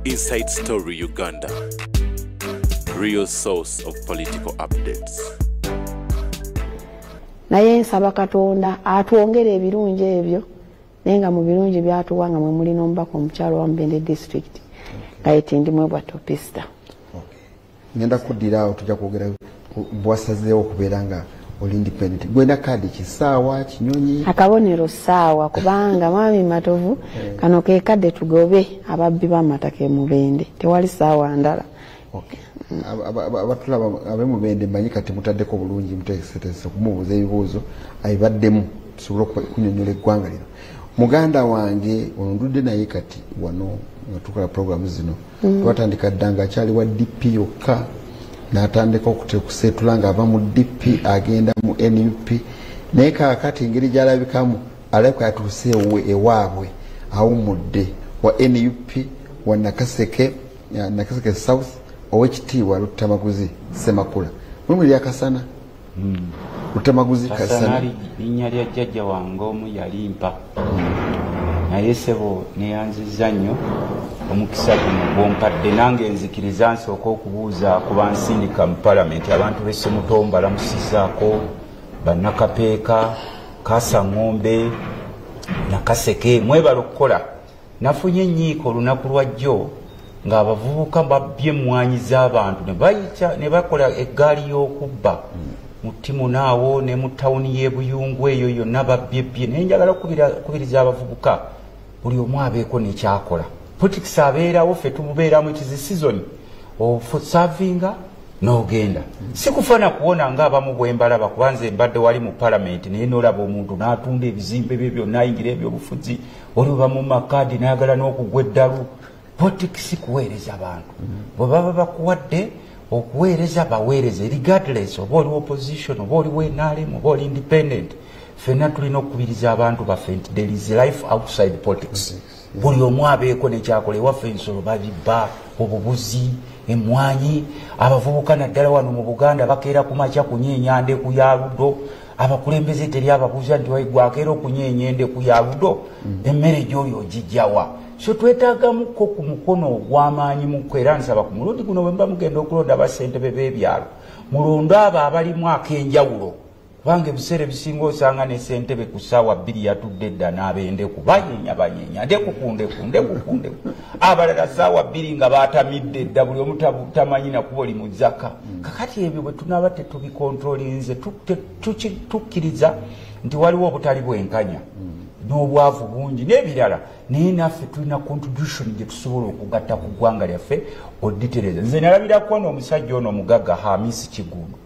Inside Story Uganda, real source of political updates. Naye nsaba Katonda atwongere ebirungi ebyo nenga mu birungi byatuwanga mwe muli nombako omukyalo wa Mbende district kayiti ndi mwe bwatopista. Ngenda kuddira tujja kwogera bwasazeewo okubeera nga oli independent. Gwenda kadi kisaawa kinyonyi akabonero saawa kubanga mwami Matovu kano ke kadde tugobe ababbi b'amataka mu Bende tewali saawa ndala. Abatulaba abe mu Bende manyi kati mutaddeko bulungi muteesetese kumubuuza ebibuuzo ayibaddemu tusobole okunyonyola eggwanga lino. Muganda wange ondudde naye kati wano nga tukola programu zino twatandika ddanga akyali wa DP yokka n'atandika okuteekuseetula nga ava mu DP agenda mu NUP naye kaakati engeri gy'alabikamu alabika yatuuse ewaabwe awummudde wa NUP wa Nakaseke South ow'ekitiibwa Lutamaguzi Semakula mwe lyakasana Lutamaguzi Kasana linnya lya jjajja wange omu yalimpa naye sebo neyanziza nnyo omukisa guno gwompadde nange nzikiriza nsooka okubuuza ku bansindika mu palamenti abantu b'Essemuto balamusizaako bannakapeeka Kasaŋŋombe Nakaseke mwebala okukola nafunye enyiiko olunaku lwajjo ng'abavubuka babbye emmwanyi z'abantu ne bakola eggaali y'okubba mu ttimu naawo ne mu tawuni y'e Buyungu eyo yonna babbyebye naye njagala okubiriza abavubuka buli omu abeeko nekyakola. Politics abeerawo ffe tumubeeramu it is a season of serving n'ogenda si kufana kuwona ng'abamu bwe mbalaba kubanze mbadde wali mu palamenti naye n'olaba omuntu n'atunda ebizimbe bye byonna ayingira ebyobufuzi oliba mu makaadi n'ayagala n'okugwa eddalu. Politics kuweereza abantu bwe baba bakuwadde okuweereza baweereze regardless oba oli opposition oba oli NRM oba oli independent. Ffenna tulina okukubiriza abantu baffe nti there is life outside politics. Buli omu abeeko nekyakola ewaffe ensolo babibba obubuzi emmwanyi abavubuka naddala wano mu Buganda bakeera ku makya kunyeenya ndeku ya Ludo abakulembeze teri ababuuza nti waigwakeera okunyeenya endeku ya Ludo emmere gy'oyo ogijjawa. So twetaagamuko ku mukono ogw'amaanyi mu era nsaba ku mulundi guno bwe mba mugenda okulonda bassentebe b'ebyalo mulondo abo abalimu ak'enjawulo kubanga ebiseera ebisinga osanga ne ssentebe ku ssaawa 2 yatudde dda n'abendeku banyeenya ndeku abalala ssaawa 2 nga baatamidde dda buli omu tamanyi nakuba oli mu zzaka. Kakati ebyo bwe tunaaba tetubikontrolinze tukkiriza nti waliwo obutali bwenkanya n'obwavu bungi n'ebirala naye naffe tulina contribution gye tusobola okugatta ku ggwanga lyaffe oditereza. Nze nalabirako n'omusajja ono omugagga Hamisi Kigundo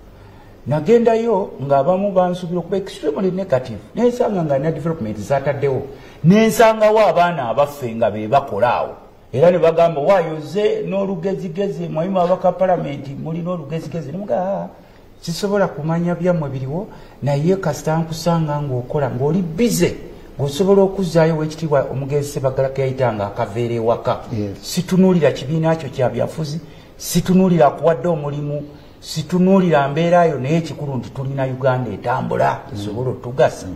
nagendayo ng'abamu bansubira okuba extremely negative nensanga nga na development zataddewo nensangawo abaana abaffe nga be bakola awo era ne bagamba waayoze n'olugezigezi mwayimu abaka palamenti muli n'olugezigezi nemugaa kisobola kumanya byammwe biriwo naye kasita nkusanga ng'okola ng'oli bize ng'osobola okuzaayo w'ekitiibwa omugenzi Sebagala ke yayitanga akaveera ewaka. Situnuulira kibiina kyo kya byafuzi situnuulira akuwadde omulimu situnuulira mbeera yo naye ekikulu nti tulina Uganda etambula esobola otugasa.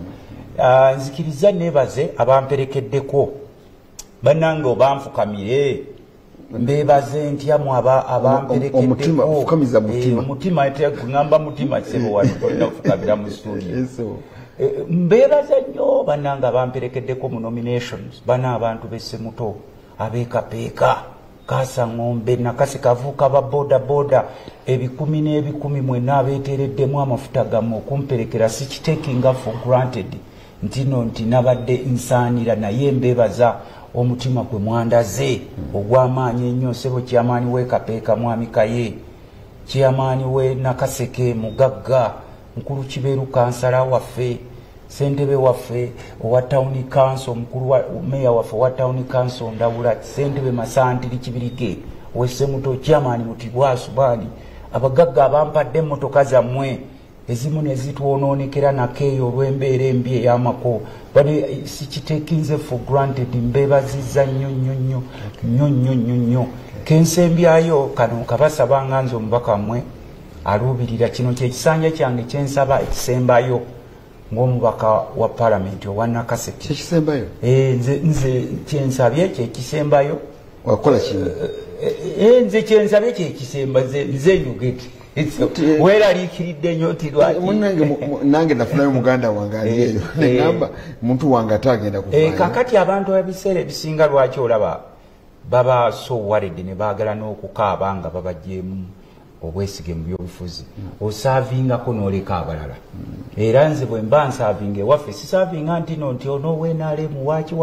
Nzikiriza neebaze abamperekeddeko bannange obanfukamire mbeebaze ntyamu abamperekeddeko omutima ngamba mutima kisebo wano olina okufukamira mu studio mbeebaze nnyo bannange abamperekeddeko mu nominations bana abantu b'Essemuto abeekapeeka Kasaŋŋombe Nakaseke avuuka ba boda ebikumi n'ebikumi mwenna abeeteereddemu amafuta gammwe okumperekera sikitekinga for granted nti nabadde nsaanira naye mbeebaza omutima gwe mwandaze ogw'amaanyi ennyo ssebo kyamaani w'ekapeeka mwami Kaye kyamaani we Nakaseke mugagga mukulu Kiberu kansala waffe ssentebe waffe owa town council omukulu wa meya waffe owa town council Ndawula ssentebe Masantiri Kibirige w'Essemuto kyamaani Mutibwa Subaani abagagga abampadde emmotoka zammwe ezimu ne zitwonoonekera nakeeyo olw'embeera embi ey'amako bali sikitekinze for granted mbeebazizza nnyo kensembyayo kano kabasabanga nze omubaka mmwe aluubirira kino kyekisanja kyange kyensaba ekisembayo ng'omubaka wa palamenti owa Nakaseke kyekisembayo nze kyensabye kyekisembayo wakola kino nze kyensabye kyekisemba nze nyugeti weeraliikiridde nnyo nti nange nafunayo muganda wange alieyo negamba muntu wange ate agenda kuvaayo kakati abantu ebiseera ebisinga lwaki olaba baba so worried ne baagala n'okukaaba nga babajjeemu obwesige mu byobufuzi osaavingako n'oleka abalala era nze bwe mba nsaavinga ewaffe sisaavinga nti onoweenaalemu waaki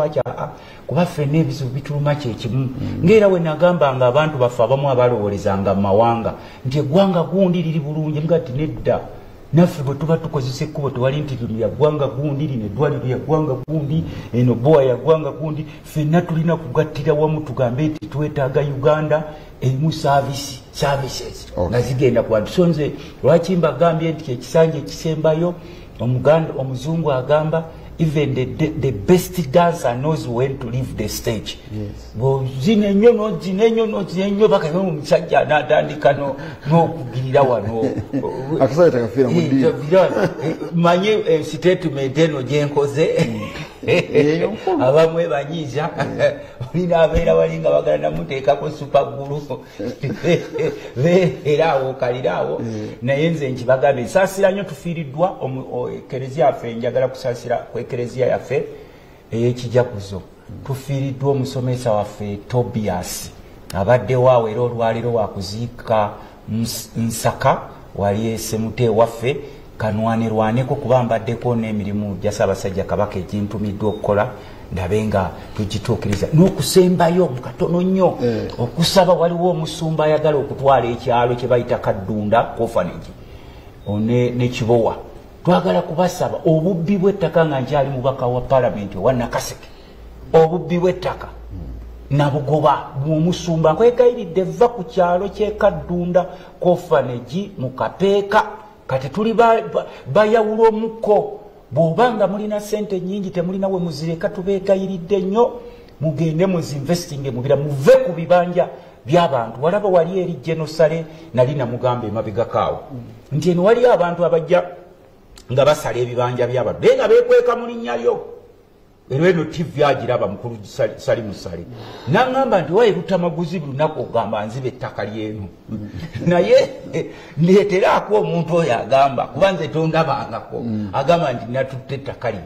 kuba ffenna ebizibu bituluma kyekimu ng'era we nagamba nga abantu baffe abamu abalowoolezanga mu mawanga nti eggwanga gundi liri bulungi nga ti nedda naffe bwe tuba tukozesa ekkubo tewali nti lino yaggwanga gundi lino eddwaliro yaggwanga gundi eno bowa yaggwanga gundi ffenna tulina kugattira wamu tugambe nti twetaaga Uganda erimu services nga zigenda ku bantu so nze lwaki mbagambye nti ekisanja ekisembayo omuzungu agamba even the best dancer knows when to leave the stage. Zina ennyo baka omusajja n'atandika n'okugirira wano akasajja takafira mudi manye statement eno gye nkoze abamwe banyiiza olina abeera walinga bagala namuteekako supagulu era awo kaliraawo naye nze nkibagambe nsaasira nnyo tufiiriddwa ekereziya yaffe njagala kusaasira ku ekereziya yaffe ey'ekijaguzo tufiiriddwa omusomesa waffe Tobias abaddewo awo era olwaliro wakuziika Nsaka wali esemute waffe kanwanirwaneko kuba mbaddeko n'emirimu gya Ssaabasajja Kabaka egintumiddwa okukola ndabe nga tugituukiriza n'okusembayo katono nnyo okusaba waliwo omusumba ayagala okutwala ekyalo kye bayita Kaddunda Orphanage ne Kibowa twagala kubasaba obubbi bw'ettaka nga nkyali mubaka wa Parliament owa Nakaseke obubbi bw'ettaka nabugoba omusumba nkwegayiridde va ku kyalo ky'e Kaddunda Orphanage mu Kapeeka kati tuli bayawula omukko bw'obanga mulina sente nyingi temulina we muzireka tubeegayiridde nnyo mugende muzinvestinge mubira muve ku bibanja by'abantu walaba wali eri genosale nali namugamba emabegakaawo nti eno waliyo abantu abajja nga basala ebibanja by'abantu naye nga beekweka mu linnya lyo era eno TV agiraba mukulu sali musale naŋŋamba nti wayi lutamaguzi lunaku ogamba nziba ettaka lyenu naye ndeeteraako omuntu oyo agamba kuba nze tondabangako agamba nti natutte ettaka lye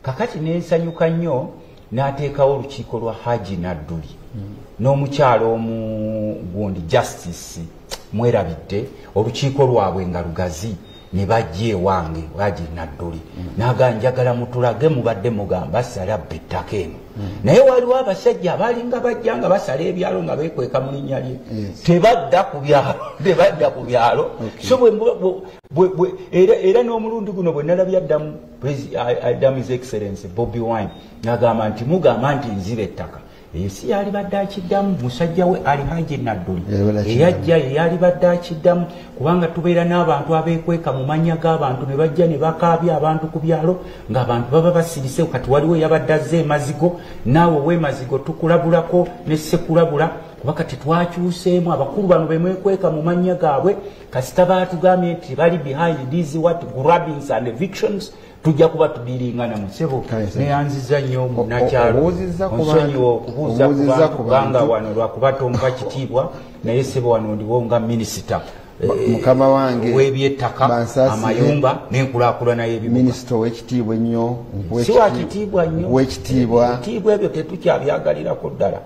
kakati nensanyuka nnyo n'ateekawo olukiiko lwa Haji Nadduli n'omukyalo omu gundi Justice Mwerabidde olukiiko lwabwe nga lugazi ne bajja ewange Haji Nadduli naga njagala mutulage mubadde mugamba sala bettaka eno naye waliwo abasajja abalinga bajja nga basala ebyalo nga beekweka mu linnya lye tebadda ku byalo so era n'omulundi guno bwe nalabye addamu His Excellency Bobi Wine nagamba nti mugamba nti nziba ettaka eyo si yali badde akiddamu musajja we ali Haji Nadduli eyajja yali badde akiddamu kubanga tubeera n'abantu abeekweka mu mannya g'abantu ne bajja ne bakaabya abantu ku byalo ng'abantu baba basirise kati waliwo yabadde azze emazigo naawe ow'emazigo tukulabulako ne ssekulabula kuba kati twakyuseemu abakulu bano bemwekweka mu mannya gaabwe kasita baatugambye nti bali behind these grabbings and evictions tujja kuba tudiringana mu ssebo neyanziza nnyo munnakyalo onsonyiwa okubuuza kubanga wano lwakuba tompa kitiibwa naye ssebo wano ndiwo nga minisita mukama wange w'ebyettaka amayumba n'enkulaakulana y'ebibuga minisita ow'ekitiibwa ennyo si wakitiibwa nnyo w'ekitiibwa ebyo tetukyabyagalirako ddala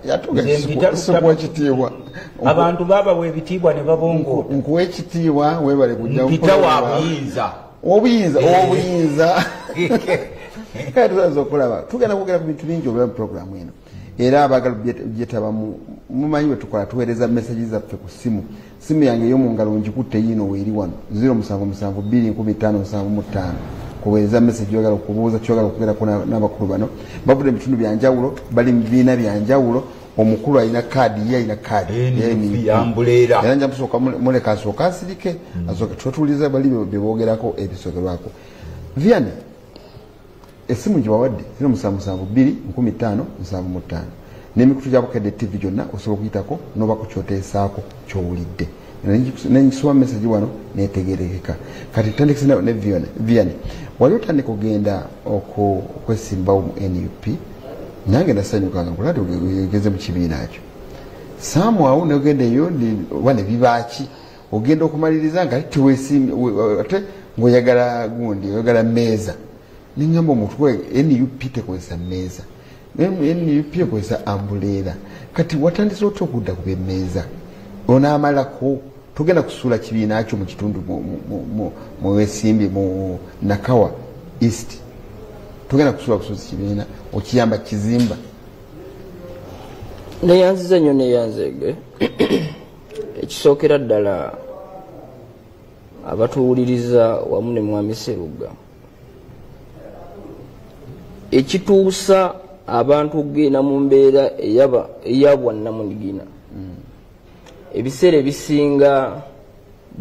abantu babawa ebitiibwa ne babongooda nkuw'ekitiibwa webale kujja mpita wa buyinza obuyinza kati tuzaza okulaba tugenda kwogera ku bintu bingi obulaba mu programu eno era abagala byetabamu mumanyi bwe tukola tuweereza message zaffe ku simu yange ey'omungalo ngikutte yiino weeri wano 07721575 kuweereza message yogala okubuuza kyogala okugerako n'abakulu bano bavudde mu bitundu byanjawulo bali mu bibiina byanjawulo omukulu alina kaadi ye alina kaadi yambuleera era nja musooka muleka asooka asirike asooka tutuuliza bali bebogerako ebisogerwako Vianney esimu gye bawadde 07721575 n'emikutu gya Bukedde TV gyonna osobola okuyitako n'oba ku kyoteesaako ky'owulidde nengisoma message wano netegerekeka kati tutandikise ne Vianney wali otandika ogenda okwesimbawo mu NUP nange nasanyukanga nkulate ogeze mu kibiina ekyo samwawo nogenda eyo oba ne bibaaki ogenda okumaliriza nga ate ng'oyagala gundi oyagala meeza ningamba omuntu NUP tekozesa meeza NUP ekozesa ambuleera kati watandise otya okudda ku bemmeeza onaamalako togenda kusuula kibiina kyo mu kitundu mu Wesimbi mu Nakawa East togenda kusuula kibiina okiyamba kizimba neyanziza nnyo neyanzege ekisookera ddala abatuwuliriza wamu ne Mwami Sserugga ekituusa abantu okugenda mu mbeera eyabwa nnamunigina ebiseera ebisinga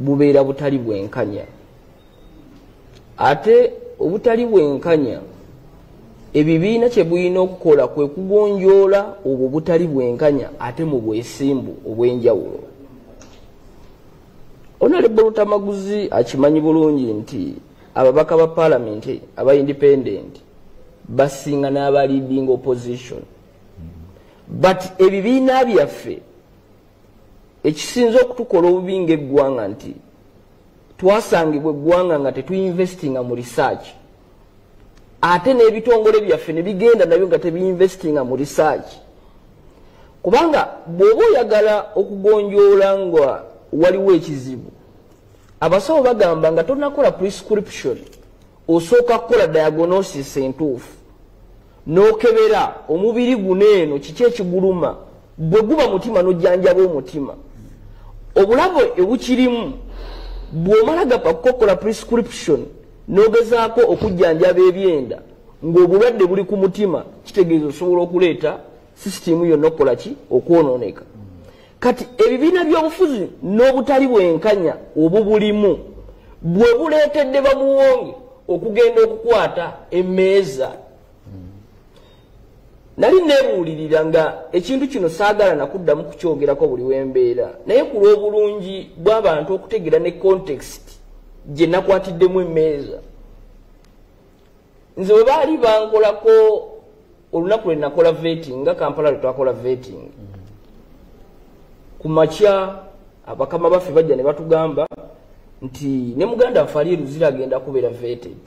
bubeera butali bwenkanya ate obutali bwenkanya ebibiina kye bulina okukola kwe kugonjoola obwo butali bwenkanya ate mu bwesimbu obw'enjawulo. Honorable Lutamaguzi akimanyi bulungi nti ababaka ba parliament aba independent basinga n'aba leading opposition but ebibiina byaffe ekisinza okutukola obubi ng'eggwanga nti twasangibwa eggwanga nga tetuinvestinga mu research ate n'ebitongole byaffe ne bigenda nabyo nga tebiinvestinga mu research kubanga bw'oba oyagala okugonjoola nga waliwo ekizibu abasawo bagamba nga tonakola prescription osooka kukola diagnosis entuufu n'okebera omubiri guno eno kiki ekiguluma bwe guba mutima n'ojjanjaba omutima obulabe ebukirimu bw'omala gapa kukola prescription n'ogezaako okujjanjaba ebyenda ng'obulwadde buli ku mutima kitegeeza osobola okuleeta sisitimu yonna okukola ki okwonooneka kati ebibiina by'obufuzi n'obutali bwenkanya obubulimu bwe buleetedde bamuwonge okugenda okukwata emmeeza nali nebuulirira nga ekintu kino saagala nakuddamu kukyogerako buli wembeera naye ku lw'obulungi bw'abantu okutegeera ne context gye nakwatiddemu emmeeza nze bwe baali bankolako olunaku lwe nakola vetting nga Kampala lwe twakola vetting ku makya abakama baffe bajja ne batugamba nti ne muganda waffe ali Luzira agenda kubeera vetted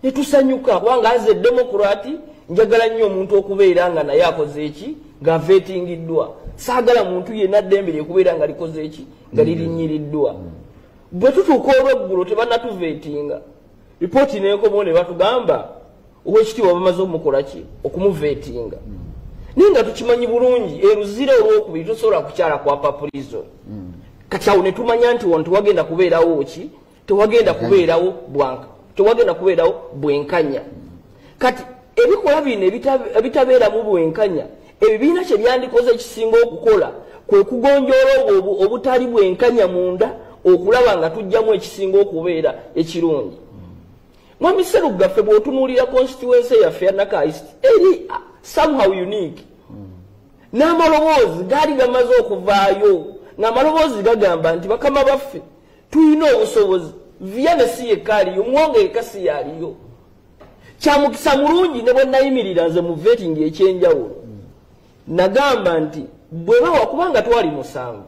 ne tusanyuka kubanga aze demokrati njagala nnyo omuntu okubeera nga naye akoze eki nga vettingiddwa saagala muntu yenna ddembe lyekubeera nga likoze eki nga lirinyiriddwa bwe tutuuka olweggulo tebanatuvetinga ripooti neekomawo ne batugamba owekitiibwa bamaze omukola ki okumuvetinga naye nga tukimanyi bulungi Luzira olwokubiri tosobola kukyala kwapa prison kati awo ne tumanya nti wano tewagenda kubeerawo ki tewagenda kubeerawo bwanka tewagenda kubeerawo bwenkanya kati ebikola bino ebitabeeramu bwenkanya ebibiina kye byandikoze ekisinga okukola kwe kugonjoola obutali bwenkanya munda okulaba nga tujjamu ekisinga okubeera ekirungi. Mwami Sserugga ffe bw'otunuulira constituency yaffe ya Naka East eri somehow unique n'amaloboozi gaali gamaze okuvaayo ng'amaloboozi gagamba nti bakama baffe tulina obusobozi Vianney si yekka aliyo Mwonge yekka si yaliyo kyamukisa mulungi ne bwe nayimirira nze mu vetting ekyenjawulo nagamba nti bwe bawa kubanga twali musanvu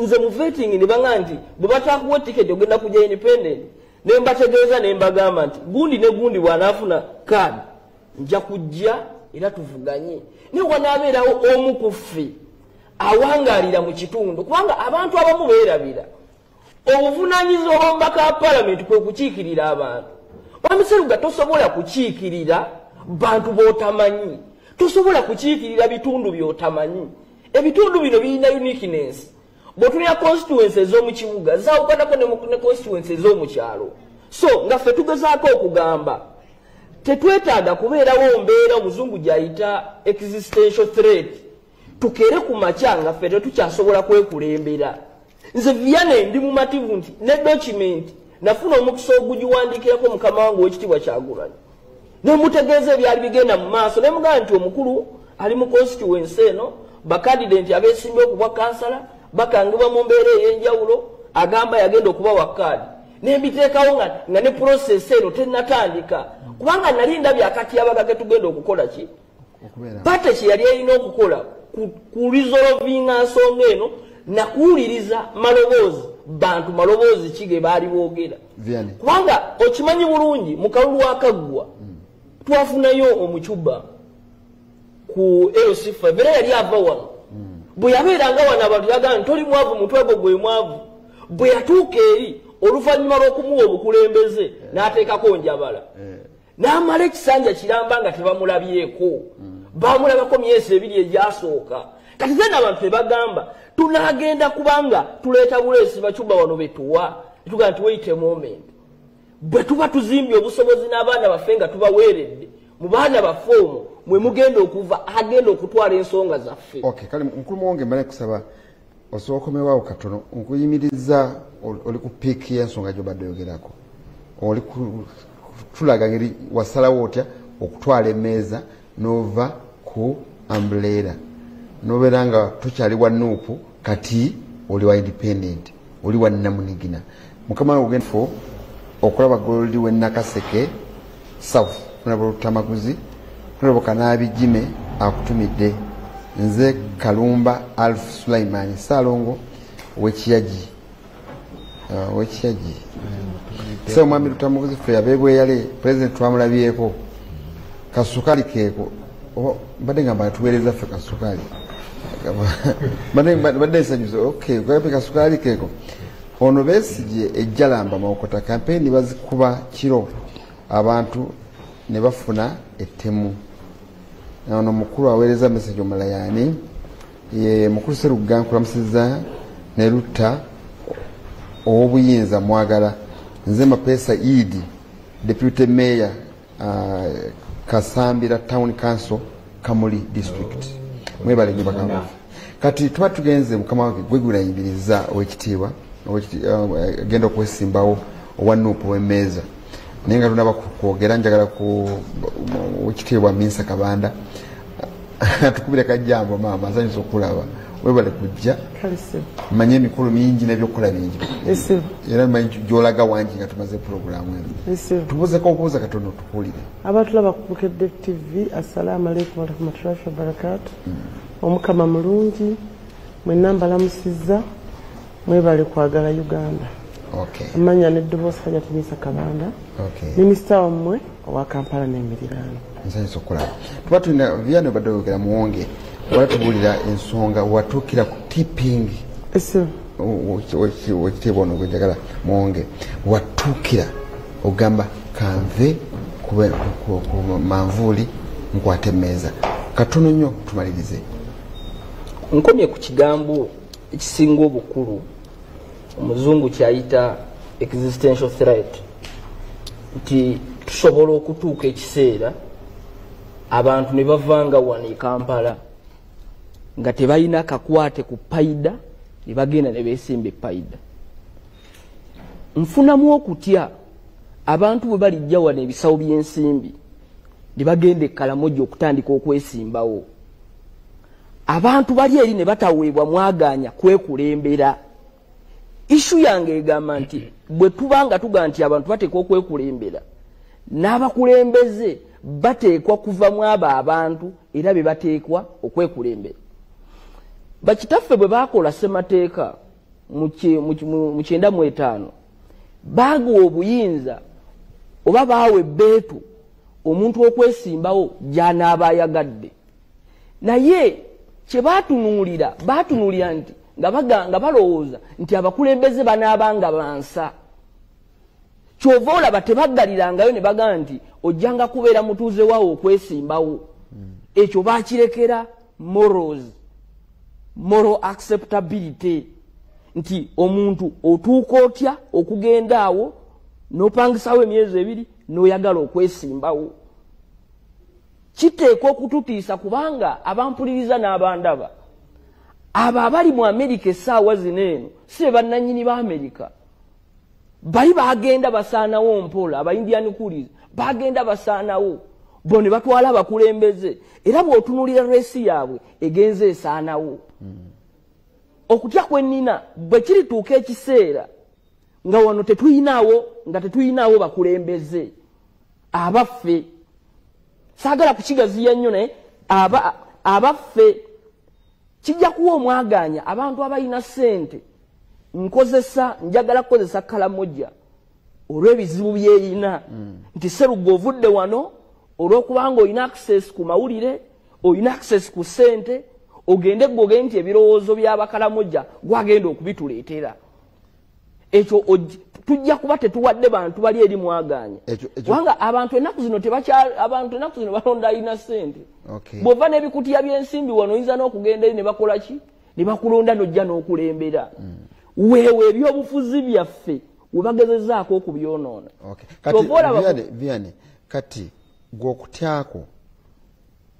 nze mu vetting ne banga nti bwe batakuwa ticket ogenda kujja independent ne mbategeeza ne mbagamba nti gundi ne gundi bw'anaafuna kaadi nja kujja era tuvuganye ne wanaabeerawo omu ku ffe awangaalira mu kitundu kubanga abantu abamu beerabira obuvunaanyizibwa bw'omubaka wa palamenti kwe kukiikirira abantu. Mwami Sserugga tosobola kukiikirira bantu b'otamanyi tosobola kukiikirira bitundu by'otamanyi ebitundu bino birina uniqueness bw'otunira constituency ez'omu kibuga zaawukanako ne constituency ez'omu kyalo so nga ffe tugezaako okugamba tetwetaaga kubeerawo mbeera omuzungu gy'ayita existential threat tukere ku makya nga ffe tetukyasobola kwekulembera. Nze Vianney ndi mumativu nti ne document nafuna omukisa ogugiwandiikirako mukama wange ow'ekitiibwa Kyagulanyi ne mutegeeza ebyali bigenda mu maaso ne mugamba nti omukulu ali mu constituency eno bakandidenti abeesimbye okubwa kansala bakangibwa mu mbeera ey'enjawulo agamba yagenda okubawa kaadi ne mbiteekawo nga ne process eno tennatandika kubanga nali ndabye akati abaga ke tugenda okukola ki pate kye yali erina okukola ku resolvinga nsonga eno nakuwuliriza maloboozi bantu maloboozi kige baali boogera kubanga okimanyi bulungi mu kalulu akaggwa twafunayo omucuba ku eosifa bera yali ava wano bwe yabeeranga wano abantu yagamba toli mwavu mutwe gwo gwe mwavu bwe yatuuka eri oluvannyuma lw'okumuwa obukulembeze n'ateekako njabala n'amala ekisanja kiramba nga tebamulabyeko bamulabako myezi ebiri egyasooka kati zena abantu tebagamba tunagenda kubanga tuleeta buleesi bacuba wano betuwa tugaa nti wait a moment bwe tuba tuzimbye obusobozi n'abaana baffe nga tubaweeredde mu baana baffe omwo mwe mugenda okuva agenda okutwala ensonga zaffe kale mukulu Muwonge mbale kusaba osookomewaawo katono nkuyimiriza oli ku piiki y'ensonga gy'obadde oyogerako oli tulaga ngeri wasalawo otya okutwala emmeeza n'ova ku umbrella n'obeera nga tukyali wa Nuupu kati oli wa independent oli wa Namunigina mukama ogenda fo okulaba Goldi we Nakaseke South kunaba Lutamaguzi kunaba Kanaabijime akutumidde nze Kalumba Alf Sulaiman Salongo w'Ekiyagi so mwami Lutamaguzi fe yabebwe yale president twamulabyeko kasukali keeko mbadde ngamba tuweereza ffe kasukali mbadde nsanyusa kwa kasukali keeko ono Besigye ejjalamba mawokota campaign bazikuba kiro abantu ne bafuna ettemu ono mukulu aweereza message omulayani ye mukulu Serugga nkulamusiza ne Lutta ow'obuyinza mwagala nze Mapesa Idi deputy mayor Kasambira town council Kamuli district mwebale nyo bakamba kati tuba tugenze mukama wange gwegula yibiriza owekitiibwa genda okwesimbawo owa Nuupu w'emmeeza naye nga tunaba kwogera njagala ku owekitiibwa Minsa Kabanda tukubire kajjambo maama nsanyusa okulaba webale kujja manye emikulu mingi n'ebyokukola bingi era manyi gyolaga wangi nga tumaze puroguramu eno tubuzeko obuuza katono tukuwulire abatulaba ku Bukedde TV assalamu alaikum warahmatullahi wabarakatuh omukama mulungi mwenna mbalamusizza mwebale kwagala Uganda amanya n'eddoboozi Hajjati Minsa Kabanda minisita wammwe owa Kampala n'emiriraano nsanyusa okulaba tuba tulina Vianney obadde oyogera Muwonge walatubuulira ensonga watuukira ku tipping wekitiibwa ono gwenjagala Muwonge watuukira ogamba kanve ku manvuuli nkwate emmeeza katono nnyo tumalirize nkomye ku kigambo ekisinga obukulu omuzungu kyayita existential threat nti tusobola okutuuka ekiseera abantu ne bavanga wano e Kampala nga tebalina kakwate ku payida ne bagenda ne beesimba epayida nfunamu okutya abantu bwe balijja wano ebisawo by'ensimbi ne bagenda e Kalamoja okutandika okwesimbawo abantu bali eri ne bataweebwa mwaganya kwekulembera ishu yange egamba nti bwe tubanga tuga nti abantu bateekwa okwekulembera n'abakulembeze bateekwa kuvamu abo abantu era be bateekwa okwekulembera bakitaffe bwe bakola ssemateeka mu 1995 baagwa obuyinza oba baawe ebbeetu omuntu okwesimbawo gy'anaaba ayagadde naye kye baatunuulira nti nga balowooza nti abakulembeze banaabanga bansa kyova olaba tebagalirangayo ne bagamba nti ojjanga kubeera mutuuze waawo okwesimbawo ekyo baakirekera moral acceptability nti omuntu otuuka otya okugenda awo n'opangisawo emyezi 2 n'oyagala okwesimbawo kiteekwa okututiisa kubanga abampuliriza n'abandaba abo abali mu Amerika essaawa zino eno si be bannannyini ba Amerika bali bagenda basaanawo mpola Indian coolies bagenda basaanawo bo ne batwala abakulembeze era bw'otunuulira resi yaabwe egenze esaanawo okutya kwennina bwe kirituuka ekiseera nga wano tetuyinaawo bakulembeze abaffe saagala kukigaziya nnyo naye abaffe kijja kuwa omwaganya abantu abalina ssente njagala kukozesa Karamoja olw'ebizibu byeyina nti Sseruggwe ovudde wano olw'okubanga olina access ku mawulire olina access ku ssente ogende gwoge nti ebirowoozo by'abakalamoja gwagenda okubituleetera ekyo tujja kuba tetuwadde bantu bali eri mwaganya kubanga abantu ennaku zino balonda alina ssente bw'ova n'ebikutiya by'ensimbi wano oyinza n'okugenda eri ne bakola ki ne bakulonda n'ojja n'okulembera weewe ebyobufuzi byaffe we bagezezaako okubyonoona kati gw'okutyako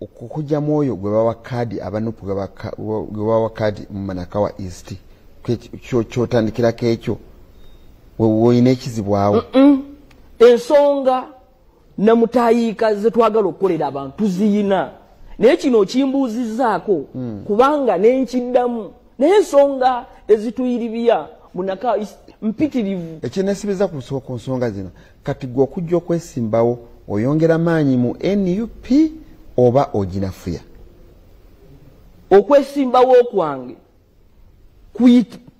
okukujjamu oyo gwe bawa kaadi abanupu gwe bawa kaadi mu Manakawa East kyotandikirako ekyo woyina ekizibu awo ensonga namutayiika ze twagala okukolera abantu ziyina naye kino okimbuuzizaako kubanga nenkiddamu naye ensonga ezituyiribya Manakawa East mpitirivu ekyenesibiza ku nsonga zino kati gwe okujja okwesimbawo oyongera maanyi mu NUP oba oginafuya okwesimbawo kwange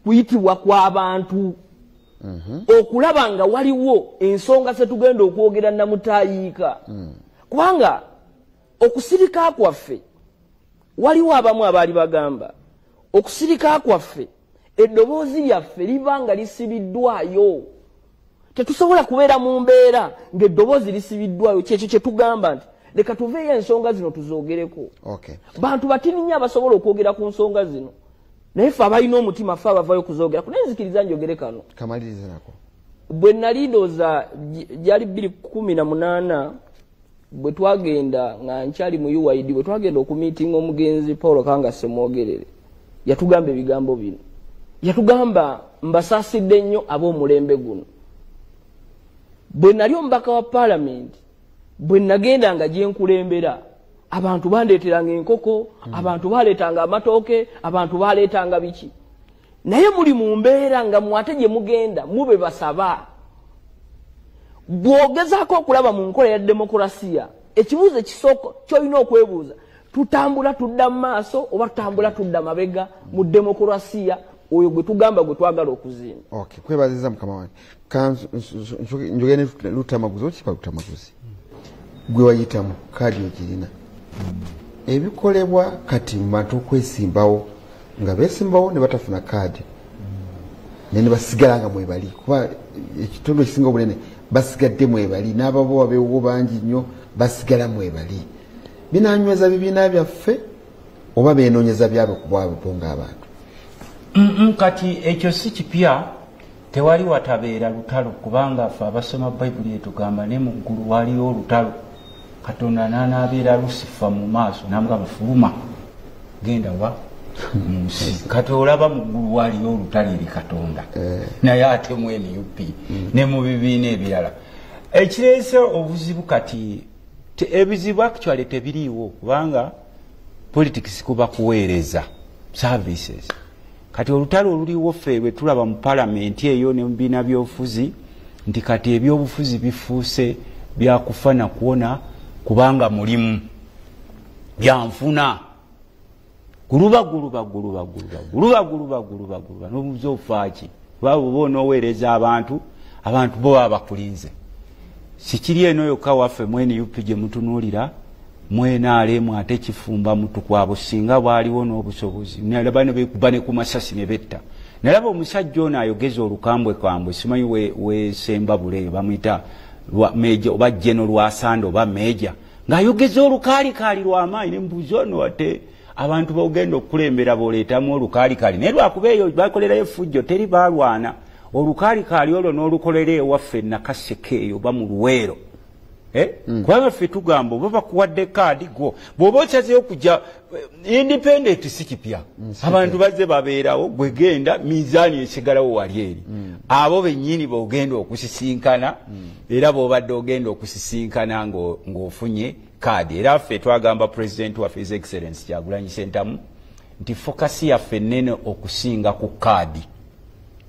kuyitibwa kw'abantu okulaba nga waliwo ensonga zetugenda okwogera namutayiika kubanga okusirika kwaffe waliwo abamu abaali bagamba okusirika kwaffe eddoboozi lyaffe liba nga lisibiddwayo tetusobola kubeera mu mbeera ng'eddoboozi lisibiddwayo kyekyo kye tugamba nti leka tuveeyo ensonga zino tuzoogereko bantu batini nnyo abasobola okwogera ku nsonga zino naye ffe abalina omutima ffe abavayo kuzoogeraku naye nzikiriza njogere kano bwe nali ndooza gyali 2018 bwe twagenda nga nkyali mu UID bwe twagenda okumiitinga omugenzi Paul Kanga Semwogerere yatugamba ebigambo bino yatugamba mbasaasidde nnyo ab'omulembe guno bwe nali omubaka wa paalamenti bwe nagenda nga gyenkulembera abantu bandeeteranga enkoko abantu baleetanga amatooke abantu baleetanga biki naye muli mu mbeera nga mwate gye mugenda mube basaba bw'ogezaako okulaba mu nkola ya demokulasiya ekibuuzo ekisooka ky'olina okwebuuza tutambula tudda mu maaso oba tutambula tudda mabega mu demokulasiya oyo gwe tugamba gwe twagala okuzimba kwebaziza mukama wange njogene lutamaguzi okipa lutamaguzi gwe wayitamu kaadi ogirina ebikolebwa kati mu bantu okwesimbawo nga beesimbawo ne batafuna kaadi naye ne basigala nga mwebali kuba ekitundu ekisinga obunene basigadde mwebali n'ababowa beewo bangi nnyo basigala mwebali binanyweza bibiina byaffe oba beenoonyeza byabwe ku bwabwe bo ng'abantu kati ekyo si kipya tewali watabeera lutalo kubanga ffe abasoma bayibuli etugamba ne mu ggulu waliyo olutalo Katonda n'anaabeera Lusifa mu maaso n'amugamba fuluma genda wa munsi kati olaba mu ggulu waliyo olutalo eri Katonda naye ate mu NUP ne mu bibiina ebirala ekireese obuzibu kati ebizibu actually tebiriiwo kubanga politics kuba kuweereza services kati olutalo oluliwo ffe lwe tulaba mu palamenti eyo ne mu bibiina by'obufuzi nti kati ebyobufuzi bifuuse byakufa na kuwona kubanga mulimu byanfuna guluba n'obuzo ofaaki babo boona oweereza abantu bo baba bakulinze sikiri eno yokka waffe mu NUP gye mutunuulira mwenaalemu ate kifumba mutukwabo singa bwaliwo n'obusobozi nalaba ne beekuba ne ku masasi ne betta nalaba omusajja ono ayogeza olukambwe simanyi weesemba bule bamuyita meja oba jeno lwasanda oba meja ng'ayogeza olukaalikaali lw'amaanyi ne mbuuza ono ate abantu bagenda okukulembera booleetamu olukaalikaali naye lwakuba eyo bakolerayo effujjo teri baalwana olukaalikaali olwo n'olukolera ewaffe nakaseke eyo oba mu luweero kubanga ffe tugamba oba bakuwadde kaadi gwo bw'oba okyazeyo kujja independent si kipya abantu bazze babeerawo gwe genda miizaani esigalawo wali eri abo bennyini b'ogenda okusisinkana era bw'obadde ogenda okusisinkana ng'ofunye kaadi era ffe twagamba president waffe his excellence Kyagulanyi Ssentamu nti fokasi yaffe nnene okusinga ku kaadi.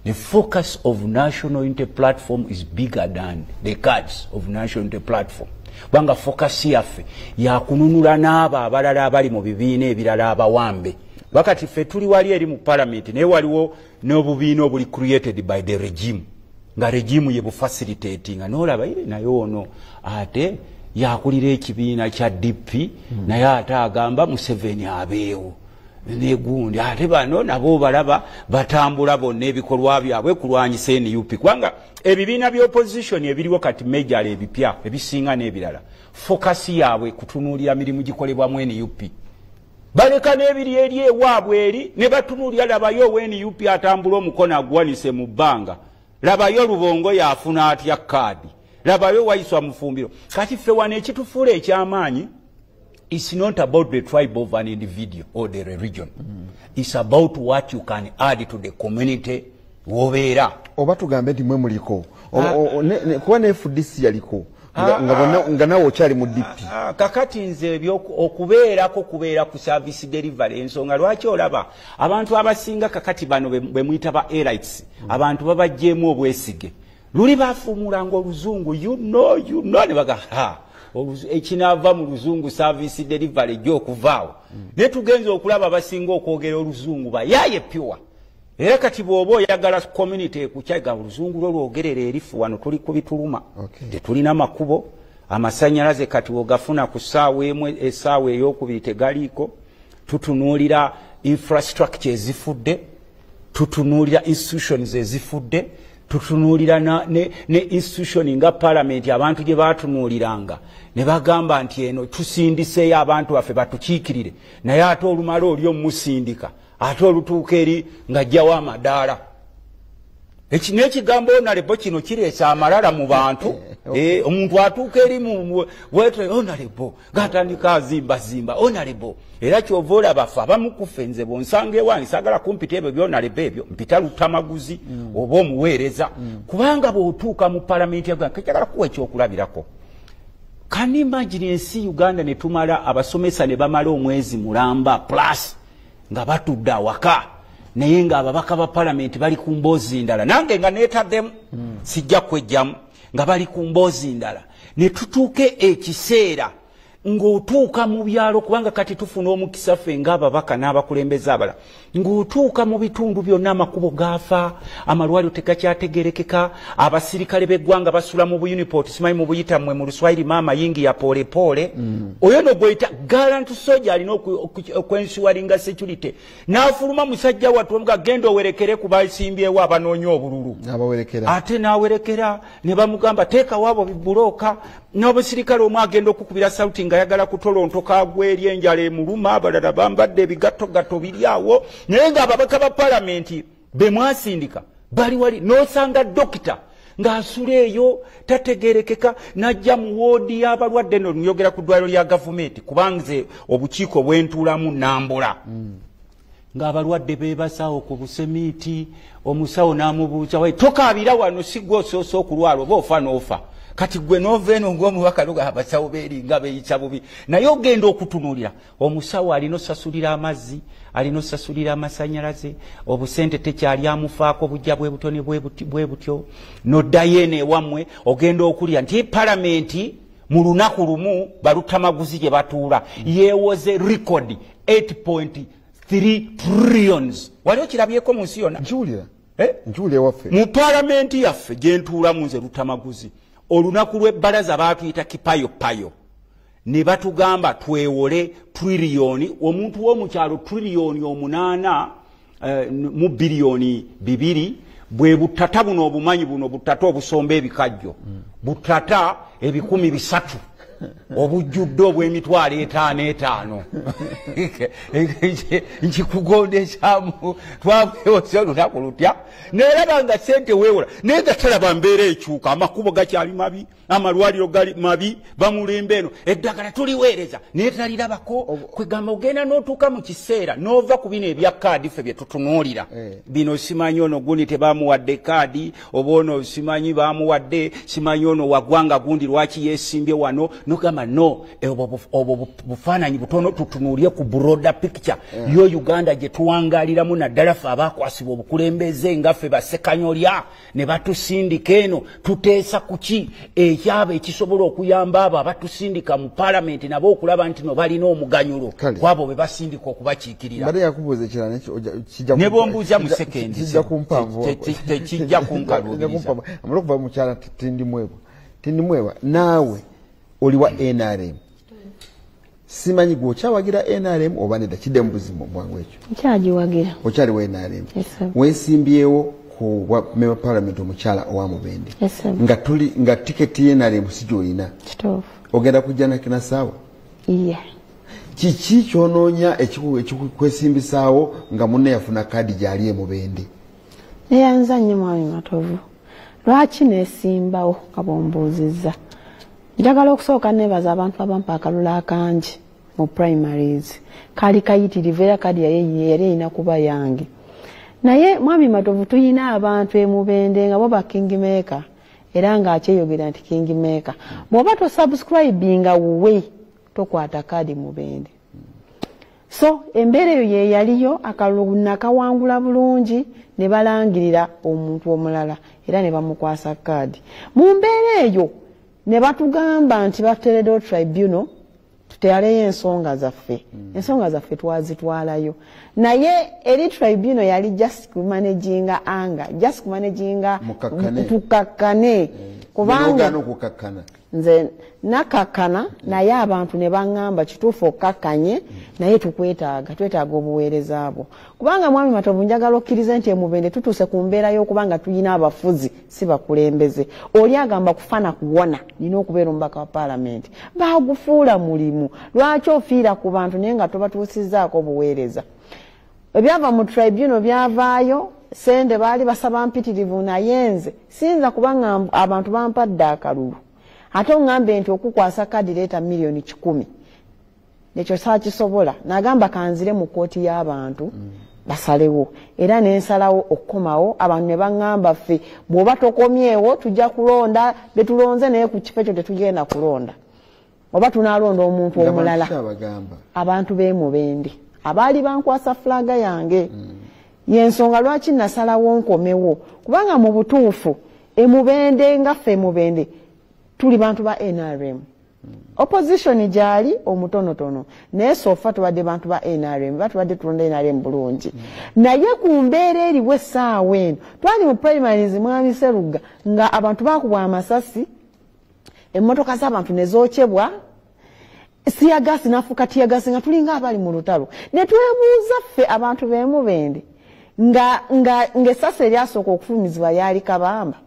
The focus of National Unity Platform is bigger than the cards of National Unity Platform. Banga focus yaffe ya kununula n'abo abalala abali mu bibiina ebirala abawambe bakati ffe tuli wali eri mu parliament naye waliwo n'obubiina obuli created by the regime nga regime ye bufacilitating n'olaba naye ono ate yakulira ekibiina kya DP naye ate agamba Museveni abeewo negundi ate bano nabo balaba batambula bonna ebikolwa byabwe kulwanyisa NUP kubanga ebibiina by'opposition ebiriwo kati major ebipya ebisinga n'ebirala focus yaabwe kutunuulira mirimu gikolebwamu NUP baleka n'ebiri eri ewaabwe eri ne batunuulira labayo NUP atambula omukono agwanise mu bbanga labayo Lubongo yafuna atya kaadi labayo wayiswa mufumbiro kati ffe wano ekitufuula ekyamaanyi it's not about the tribe of an individual or the region. It's about what you can add to the community. Wobera. Oba tugambe nti mwe muliko. Kuba ne FDC yaliko. Nga nawo okyali mu DP. Kakati nze ebyo okubeerako kubeera ku service delivery ensonga lwaki olaba abantu abasinga kakati bano bwe muyita ba elites abantu babajjeemu obwesige. Luli bafuumulanga oluzungu you know ne baga ekinava mu luzungu service delivery gy'okuvaawo ne tugenza okulaba abasinga okwogera oluzungu bayaye pure era kati bw'oba oyagala community ekukyaga oluzungu lwolwogerera erifu wano tuli kubituluma tetulina makubo amasanyalaze kati wogafuna ku ssaawa emu essaawa ey'okubiri tegaliiko tutunuulira infrastructure ezifudde tutunuulira institutions ezifudde tutunuulira ne institution nga parliament abantu gye batunuuliranga ne bagamba nti eno tusindiseeyo abantu baffe batukiikirire naye ate olumala oli omusindika ate olutuuka eri ng'ajjawo amadaala n'ekigambo onalebo kino kireesa amalala mu bantu omuntu atuuka eri onalebo ng'atandika azimbazimba onalebo era kyova olaba ffe abamu kuffe nze bonsanga ewange saagala kumpita ebyo byonalebo ebyo mpita lutamaguzi oba omuweereza kubanga bw'otuuka mu palamenti yagamba kajagala kuwa ekyokulabirako can imagine ensi Uganda ne tumala abasomesa ne bamala omwezi mulamba plus nga batudde awaka naye ng'ababaka ba palamenti bali ku mboozi ndala nange nga neetaddemu sijja kwejjamu nga bali ku mboozi ndala ne tutuuke ekiseera ng'otuuka mu byalo kubanga kati tufuna omukisa ffe ng'ababaka n'abakulembeze abala ng'otuuka mu bitundu byonna amakubo gaafa amalwaliro tegakyategerekeka abasirikale b'eggwanga basula mu buyuniport simanyi mu buyita mmwe mu luswayiri maama yingi ya poolepoole oyo no gweyita galant soja alina okwensuwalinga security n'afuluma musajja wattu omuga genda owerekere ku basimbyewo abanoonya obululu ate n'awerekera ne bamugamba teekawo abo bibulooka n'obusirikale omu agenda okukubira sauti nga yagala kutolontoka gweri enjala emuluma abalala bambadde ebigattogatto biri awo naye ng'ababaka ba palamenti be mwasindika bali wali n'osanga dokita ng'asula eyo tategerekeka n'ajja mu woodi y'abalwadde no nyogera ku ddwaliro lya gavumenti kubanga nze obukiiko bwentuulamu nambula ng'abalwadde beebasawo ku busemiiti omusawo n'amubuuza wayi tokaabira wano si gwe osoosa okulwala oba ofa n'ofa kati gwe nova eno ng'omubaka luga abasawo beeringa beeyita bubi naye ogenda okutunuulira omusawo alina osasulira amazzi alina osasulira amasanyalaze obusente tekyali amufaako bujja bwe butone bwe butyo n'oddayo eno ewammwe ogenda okulya nti palamenti mu lunaku lumu balutamaguzi gye batuula yeewoze record 8.3 trillions wali okirabyeko mu nsi yonna njuulira waffe mu palamenti yaffe gye ntuulamu nze lutamaguzi olunaku lw'ebbalaza baatuyita kipayopayo ne batugamba twewole triliyoni omuntu w'omukyalo triliyoni 8 mu biliyoni 2 bwe butata buno obumanyi buno butata obusomba ebikajjo butata 300 obujjudde obw'emitwalo 5 nkikugondesaamu twamwewoza olunaku lutya neeraba nga sente weewola naye nga talaba mbeera ekyuka amakubo gakyali mabi amalwaliro gali mabi bamulembe eno eddagala tuliweereza naye talirabako kwegamba ogenda n'otuuka mu kiseera n'ova ku bino ebya kaadi ffe bye tutunuulira bino simanyi ono gundi tebamuwadde kaadi oba ono simanyi bamuwadde simanyi ono waggwanga gundi lwaki yeesimbye wano nokugamba no obwo bufaananyi butono tutunuulye ku broader picture yo Uganda gye tuwangaliramu naddala ffe abakwasibwa obukulembeze nga ffe basekanyolya ne batusindika eno tuteesa kuki ekyaba ekisobola okuyamba abo abatusindika mu parliament nabo okulaba nti no balina omuganyulo kwabo bwe basindika okubakiikirira ne bombuuza mu sekendi tekijja kunkaluubiriza amala okuva mukyala tindimwebwa naawe oli wa NRM simanyi gwe okyawagira NRM oba nedda kidde mu buzimu bwangu ekyo nkyagiwagira okyali wa NRM wensimbyewo ku member parliament omukyala owa Mubende nga tiketi ye NRM si gy'olina ogenda kujja nakinasaawa kiki kyonoonya ekikwesimbisaawo nga munne yafuna kaadi gy'ali e Mubende neyanza nnyo mwami Matovu lwaki nesimbawo kabombuuzizza njagala okusooka nebaza abantu abampa akalulu akangi mu primaries kali kayitirivu era kadi yali erina kuba yange naye mwami Matovu tuyina abantu e Mubende nga bo ba kingmaker era ng'akyeyogera nti kingmaker bw'oba tosubscribinga wuwe tokwata kadi Mubende so embeera eyo ye yaliyo akalulu nakawangula bulungi ne balangirira omuntu omulala era ne bamukwasa kadi mu mbeera eyo ne batugamba nti bateredde tribunal tutwaleyo ensonga zaffe twazitwalayo naye eri tribunal yali just kumanaginga anga just kumanaginga tukakkane kubanga nze nakakkana naye abantu ne baŋŋamba kituufu okkakkanye naye twetaaga obuweereza bwo kubanga mwami Matovu njagala okkiriza nti e Mubende tutuuse ku mbeera y'okubanga tulina abafuzi si bakulembeze oli agamba kufana kuwona nina okubeera omubaka wa paalamenti baagufuula mulimu lwaki ofiira ku bantu naye nga tobatuusizzaako obuweereza ebyava mu tribunal byavaayo sende baali basaba mpitirivu naye nze siyinza kubanga abantu bampadde akalulu ate oŋŋambe nti okukwasa kadi leeta miliyoni 10 nekyo saakisobola nagamba kanzire mu kooti y'abantu basalewo era nensalawo okukomawo abantu ne baŋŋamba ffe bw'oba tokomyewo tujja kulonda betulonze naye ku kifo ekyo tetugenda kulonda oba tunaalonda omuntu omulala abantu b'e Mubende abaali bankwasa fulaga yange yensonga lwaki nasalawo nkomewo kubanga mu butuufu e Mubende nga ffe Mubende tuli bantu ba NRM opposition gyali omutonotono naye sofa tubadde bantu ba NRM batubadde tulonda NRM bulungi naye ku mbeera eriwo essaawa eno twali mu primaries mwami Seruga nga abantu bakubwa amasasi emmotoka z'abantu ne zookyebwa siyagasi nafuuka tiyagasi nga tulinga abali mu lutalo ne twebuuza ffe abantu b'e Mubende ng'essasi eryasooka okufulumizibwa lyali kabamba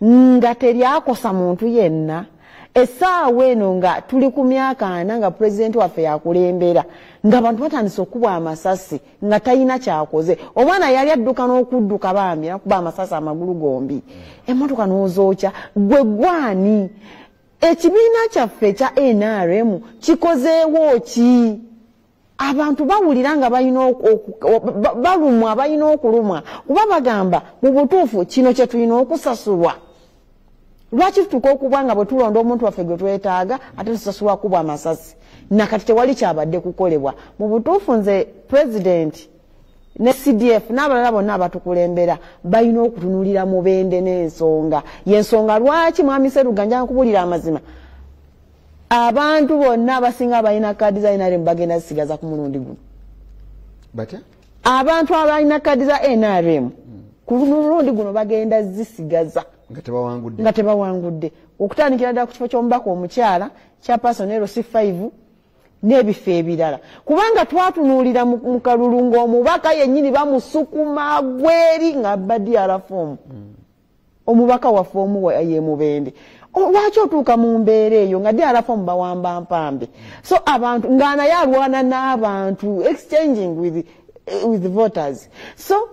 nga teryakosa muntu yenna essaawa eno nga tuli ku myaka 4 nga pulezidenti waffe yakulembera ng'abantu batandise okubwa amasasi nga talina kyakoze omwana yali adduka n'okudduka bambi nakuba amasasi amagulu gombi emmotoka n'ozookya gwe gwani ekibiina kyaffe ekya NRM kikozeewo ki abantu bawulira nga balumwa balina okulumwa kuba bagamba mu butuufu kino kye tulina okusasulwa lwaki tutuuka okuba nga bwe tulonda omuntu waffe gwe twetaaga ate tusasulwa kubwa amasasi nakati tewali kyabadde kukolebwa mu butuufu nze pulezidenti ne CDF n'abalala bonna abatukulembera balina okutunulira Mubende n'ensonga yensonga lwaki mwami Seruga njagala kubulira amazima abantu bonna abasinga abalina kaadi za NRM bagenda zisigaza ku mulundi guno abantu abalina kaadi za NRM ku mulundi guno bagenda zisigaza nga tebawangudde okutandikira ddala ku kifo ky'omubaka omukyala kya pasonero C5 n'ebifo ebirala kubanga twatunuulira mu kalulu ng'omubaka yennyini bamusukuma gweri nga badiyala fomu omubaka waffe omu ye Mubende lwaki otuuka mu mbeera eyo nga ddi alafa mu bawamba mpambe so abantu nga naye alwana n'abantu exchanging with voters so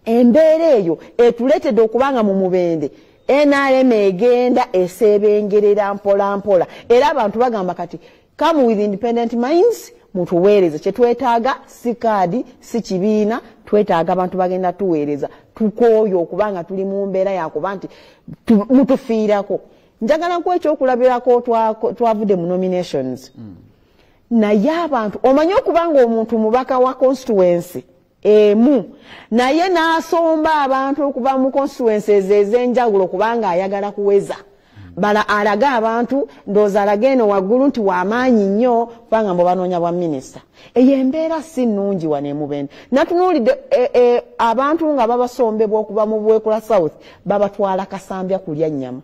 embeera eyo etuleetedde okubanga mu Mubende NRM egenda esebengerera mpola mpola era abantu bagamba kati come with independent minds mutuweereze kyetwetaaga si kaadi si kibiina twetaaga abantu bagenda tuweereza tukooyo okubanga tuli mu mbeera yakuba nti mutufiirako njagala nkuwa ekyokulabirako twavudde mu nominations naye abantu omanyi okubanga omuntu mubaka wa constituency emu naye n'asomba abantu okuva mu constituencies ez'enjawulo kubanga ayagala kuweza bala alaga abantu ndooza alaga eno waggulu nti w'amaanyi nnyo kubanga mbo banoonya bwa minisita eyo embeera si nnungi wano Mubende natunuulidde abantu nga babasombebwa okuva mu Bwekula South babatwala Kasambya kulya nnyama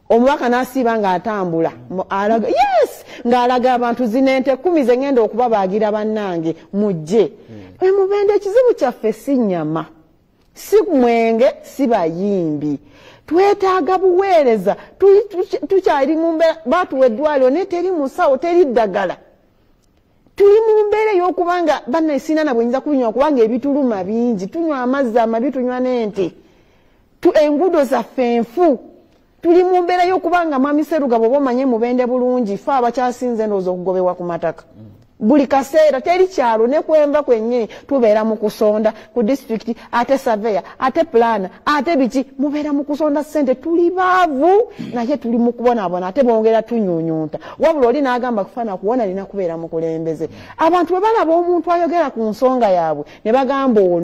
omubaka n'asiiba ng'atambula alaga yes ng'alaga abantu zino ente 10 ze ngenda okubabaagira bannange mujje Mubende ekizibu kyaffe si nnyama si mwenge si bayimbi twetaaga buweereza tukyali mu mbeera batuwa eddwaliro naye teri musawo teri ddagala tuli mu mbeera ey'okubanga bannayisina nabwe nyinza kubinywa kubanga ebituluma bingi tunywa amazzi amabi tunywa n'ente enguudo zaffe nfu tuli mu mbeera y'okubanga mwami Sserugabo oba omanye Mubende bulungi fe abakyasinze ndowooza okugobebwa ku mataka buli kaseera teri kyalo ne kwemba kwennyini tubeera mu kusonda ku disitulikiti ate saveya ate pulaana ate biki mubeera mu kusonda ssente tuli baavu naye tuli mu kubonaabona ate bongera tunyuunyunta wabula oli n'agamba kufaana kuwona alina kubeera mukulembeze abantu bwe balaba omuntu ayogera ku nsonga yaabwe ne bagamba ono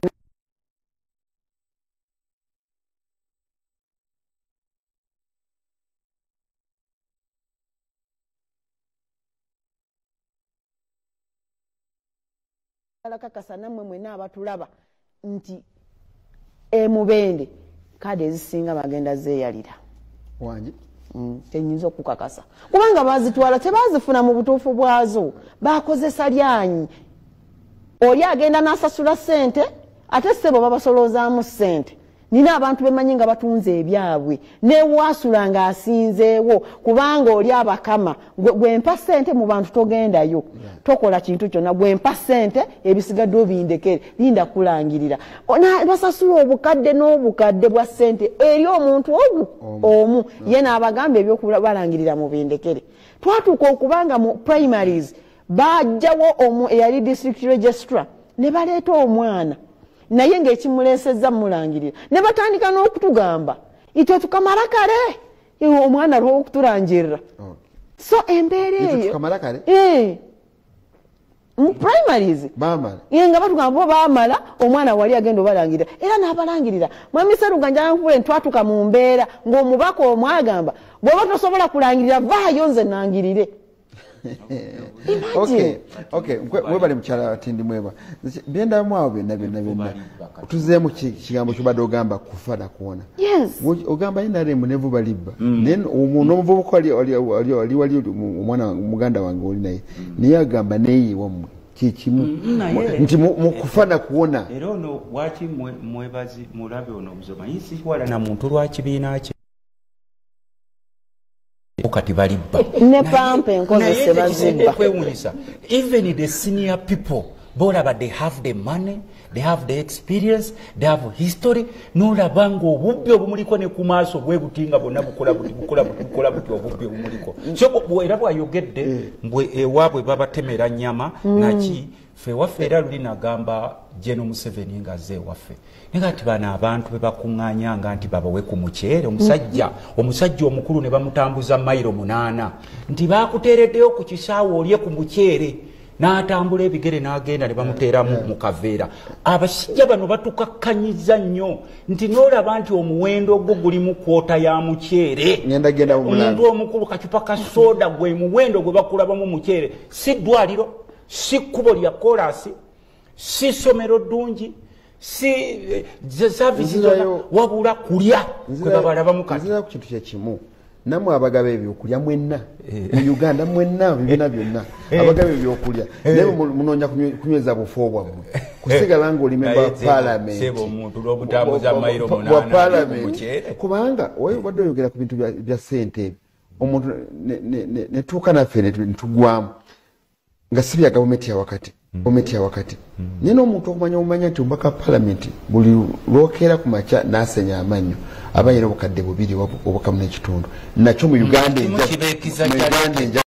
kakasa nammwe mwenna abatulaba nti Mubende kade ezisinga bagenda zeeyalira wangi tenyinza okukakasa kubanga bazitwala tebazifuna mu butuufu bwazo bakozesa lyanyi oli agenda n'asasula ssente ate ssebo babasolozaamu ssente nina abantu bemanyi nga batunze ebyabwe newaasula ng'asinzeewo kubanga oli abakama gwempa ssente mu bantu togendayo tokola kintu kyonna gwempa ssente ebisigadde obindekere linda kulangirira basasula obukadde n'obukadde bwa ssente eri omuntu omu ye n'abagamba ebyokubalangirira mu bindekere twatuuka okubanga mu primaries bajjawo eyali district registrar ne baleeta omwana naye ng'ekimuleesezza mulangirira ne batandika n'okutugamba itwe tukamala kale omwana aliwo okutulangirira so embeera eyo mu primaries nga batugamba bo baamala omwana wali agenda obalangirira era n'abalangirira mwami Sserugga njala nkubule ntwatuka mu mbeera ng'omubaka omwagamba bw'oba tosobola kulangirira vaayo nze nangirire Okay, mwebale mukyala atindi mweba byenda mwawo byonna tuzeemu kigambo kyobadde ogamba kufa na kuwona ogamba NRM nevuba libba n'omuvubuka wali omwana muganda wange oli naye naye agamba neeyiwa mmwe kikimu nti mukufa na kuwona era ono waki mwebazi mulabe ono obuzomanyi siwala na muntu lwakibiina kye kati balibba ne pampe nkozese bazibba even the senior people bolaba they have the money they have the experience they have history nolabanga obubbi obumuliko ne ku maaso bwe butinga bonna bukola buti obubbi obumuliko so era bwayogedde mbwe ewaabwe babatemera nnyama naki fe waffe era luli nagamba General Museveni nga azze waffe negati bana abantu be bakuŋŋaanyanga nti babawe ku muceere omusajja omukulu ne bamutambuza mayiro 8 nti bakuteereddeyo ku kisaawo olye ku muceere n'atambula ebigere n'agenda ne bamuteeramu mu kaveera abasajja bano batukakkanyiza nnyo nti n'olaba nti omuwendo gwo gulimu kwota ya muceere omuntu omukulu kacupa ka soda gwe muwendo gwe bakulabamu muceere si ddwaliro si kkubo lya kolasi si somero ddungi si services wabula kulya kwe babalabamu kati nzira ku kintu kyekimu namwe abagaba ebyokulya mwenna mu Uganda mwenna bibina byonna abagaba ebyokulya naye munoonya kunyweza bufo bwammwe kusigala nga oli memba parliament sebo omuntu lw'obutambuza mayiro 8 kubanga wadde oyogera ku bintu bya ssente omuntu netuuka naffe netugwamu nga si bya gavumenti ya wakati gavumenti ya wakati nina omuntu omanya nti omubaka parliament buli lwokeera ku makya n'asenya amannyo abayina obukadde 2 obukamu n'ekitundu nakyo mu Uganda enja